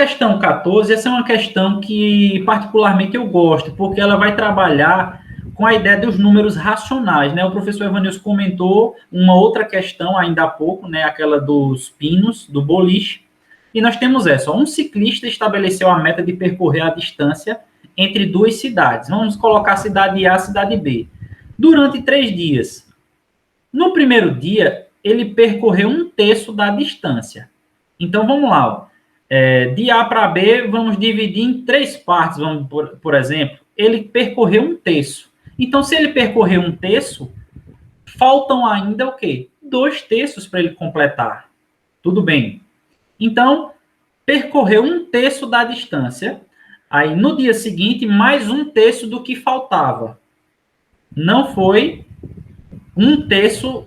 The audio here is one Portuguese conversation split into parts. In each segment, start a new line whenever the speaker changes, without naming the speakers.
questão 14, essa é uma questão que particularmente eu gosto, porque ela vai trabalhar com a ideia dos números racionais, né? O professor Evanilson comentou uma outra questão ainda há pouco, né? Aquela dos pinos, do boliche, e nós temos essa. Um ciclista estabeleceu a meta de percorrer a distância entre duas cidades. Vamos colocar cidade A e cidade B. Durante 3 dias. No primeiro dia, ele percorreu 1/3 da distância. Então, vamos lá. Ó. De A para B, vamos dividir em 3 partes, vamos, por exemplo. Ele percorreu 1/3. Então, se ele percorreu 1/3, faltam ainda o quê? 2/3 para ele completar. Tudo bem. Então, percorreu 1/3 da distância. Aí, no dia seguinte, mais 1/3 do que faltava. Não foi 1/3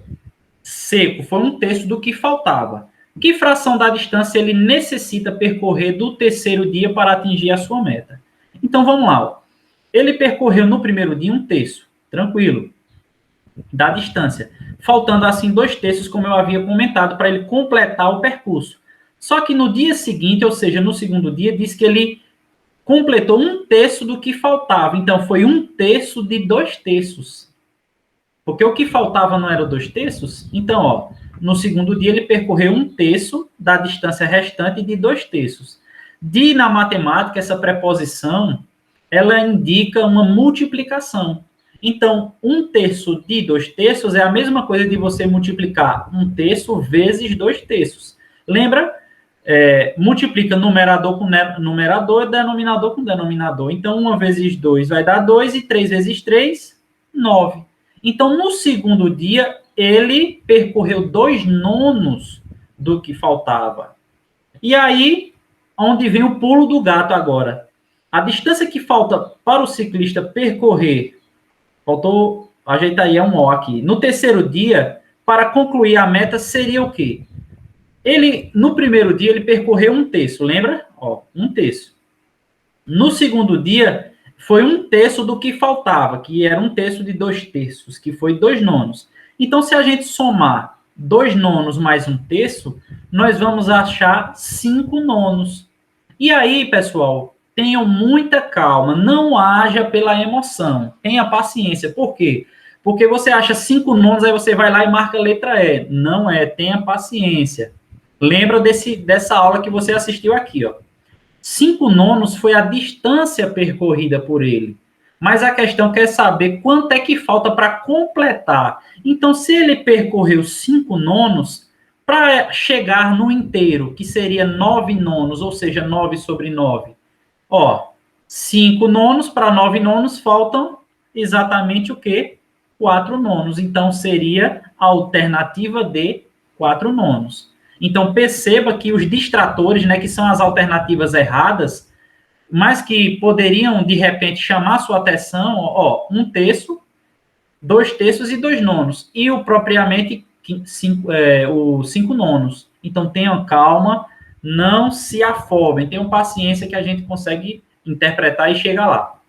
seco, foi 1/3 do que faltava. Que fração da distância ele necessita percorrer do terceiro dia para atingir a sua meta? Então, vamos lá. Ó. Ele percorreu no primeiro dia 1/3, tranquilo, da distância. Faltando, assim, 2/3, como eu havia comentado, para ele completar o percurso. Só que no dia seguinte, ou seja, no segundo dia, diz que ele completou 1/3 do que faltava. Então, foi 1/3 de 2/3. Porque o que faltava não era 2/3? Então, ó, no segundo dia ele percorreu 1/3 da distância restante de 2/3. Na matemática, essa preposição, ela indica uma multiplicação. Então, 1/3 de 2/3 é a mesma coisa de você multiplicar 1/3 vezes 2/3. Lembra? Multiplica numerador com numerador e denominador com denominador. Então, 1 vezes 2 vai dar 2 e 3 vezes 3, 9. Então, no segundo dia, ele percorreu 2/9 do que faltava. E aí, onde vem o pulo do gato agora? A distância que falta para o ciclista percorrer, faltou, ajeita aí, é um O aqui. No terceiro dia, para concluir a meta, seria o quê? No primeiro dia, ele percorreu 1/3, lembra? Ó, 1/3. No segundo dia, foi 1/3 do que faltava, que era 1/3 de 2/3, que foi 2/9. Então, se a gente somar 2/9 mais 1/3, nós vamos achar 5/9. E aí, pessoal, tenham muita calma, não haja pela emoção, tenha paciência. Por quê? Porque você acha 5/9, aí você vai lá e marca a letra E. Não é, tenha paciência. Lembra dessa aula que você assistiu aqui, ó. 5/9 foi a distância percorrida por ele. Mas a questão quer saber quanto é que falta para completar. Então, se ele percorreu 5/9, para chegar no inteiro, que seria 9/9, ou seja, 9 sobre 9. Ó, 5/9 para 9/9 faltam exatamente o quê? 4/9. Então, seria a alternativa de 4/9. Então, perceba que os distratores, né, que são as alternativas erradas, mas que poderiam, de repente, chamar sua atenção, ó, 1/3, 2/3 e 2/9. E o propriamente o 5/9. Então, tenham calma, não se afobem, tenham paciência que a gente consegue interpretar e chegar lá.